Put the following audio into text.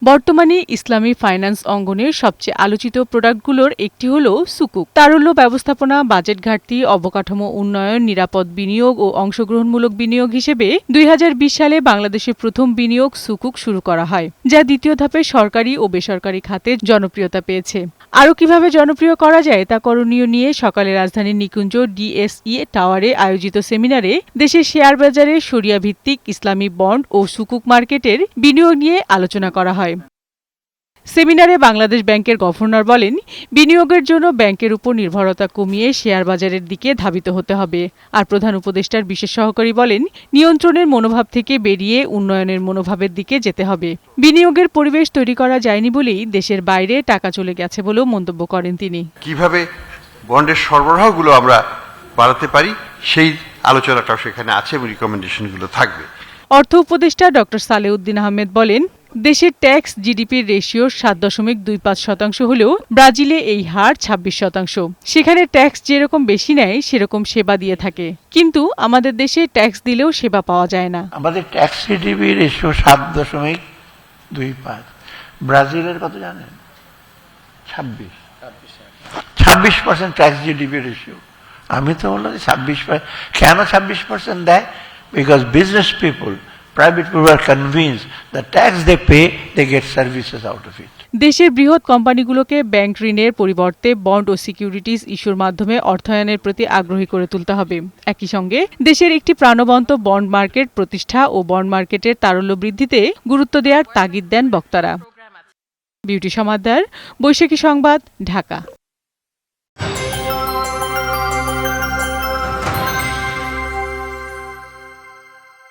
বর্তমানে ইসলামী ফাইন্যান্স অঙ্গনের সবচেয়ে আলোচিত প্রোডাক্টগুলোর একটি হল সুকুক। তারল্য ব্যবস্থাপনা, বাজেট ঘাটতি, অবকাঠামো উন্নয়ন, নিরাপদ বিনিয়োগ ও অংশগ্রহণমূলক বিনিয়োগ হিসেবে ২০২০ সালে বাংলাদেশে প্রথম বিনিয়োগ সুকুক শুরু করা হয়, যা দ্বিতীয় ধাপে সরকারি ও বেসরকারি খাতে জনপ্রিয়তা পেয়েছে। আরও কিভাবে জনপ্রিয় করা যায় তা করণীয় নিয়ে সকালে রাজধানীর নিকুঞ্জ ডিএসই টাওয়ারে আয়োজিত সেমিনারে দেশের শেয়ার বাজারে শরিয়া ভিত্তিক ইসলামী বন্ড ও সুকুক মার্কেটের বিনিয়োগ নিয়ে আলোচনা করা হয়। সেমিনারে বাংলাদেশ ব্যাংকের গভর্নর বলেন, বিনিয়োগের জন্য ব্যাংকের উপর নির্ভরতা কমিয়ে শেয়ার বাজারের দিকে ধাবিত হতে হবে। আর প্রধান উপদেষ্টার বিশেষ সহকারী বলেন, নিয়ন্ত্রণের মনোভাব থেকে বেরিয়ে উন্নয়নের মনোভাবের দিকে যেতে হবে। বিনিয়োগের পরিবেশ তৈরি করা যায়নি বলেই দেশের বাইরে টাকা চলে গেছে বলেও মন্তব্য করেন তিনি। কিভাবে বন্ডের সরবরাহগুলো আমরা বাড়াতে পারি সেই আলোচনাটাও সেখানে আছে এবং রিকমেন্ডেশনগুলো থাকবে। অর্থ উপদেষ্টা ডক্টর সালেউদ্দিন আহমেদ বলেন, দেশের ট্যাক্স জিডিপির রেশিও ৭.২৫% হলেও ব্রাজিলে এই হার ২৬%। সেখানে ট্যাক্স যেরকম বেশি নেয় সেরকম সেবা দিয়ে থাকে, কিন্তু আমাদের দেশে ট্যাক্স দিলেও সেবা পাওয়া যায় না। আমাদের ট্যাক্স জিডিপি রেশিও ৭.২৫। ব্রাজিলের কত জানেন? ২৬% ট্যাক্স জিডিপি রেশিও। আমি তো বললাম ২৬%। কেন ২৬% দেয়? Because business people, private people are convinced the tax they pay, they get services out of it. দেশের বৃহৎ কোম্পানিগুলোকে ব্যাংক ঋণের পরিবর্তে বন্ড ও সিকিউরিটিজ ইস্যুর মাধ্যমে অর্থায়নের প্রতি আগ্রহী করে তুলতে হবে। একই সঙ্গে দেশের একটি প্রাণবন্ত বন্ড মার্কেট প্রতিষ্ঠা ও বন্ড মার্কেটের তারল্য বৃদ্ধিতে গুরুত্ব দেওয়ার তাগিদ দেন বক্তারা। বিউটি সমাদ্দার, বৈশাখী সংবাদ, ঢাকা।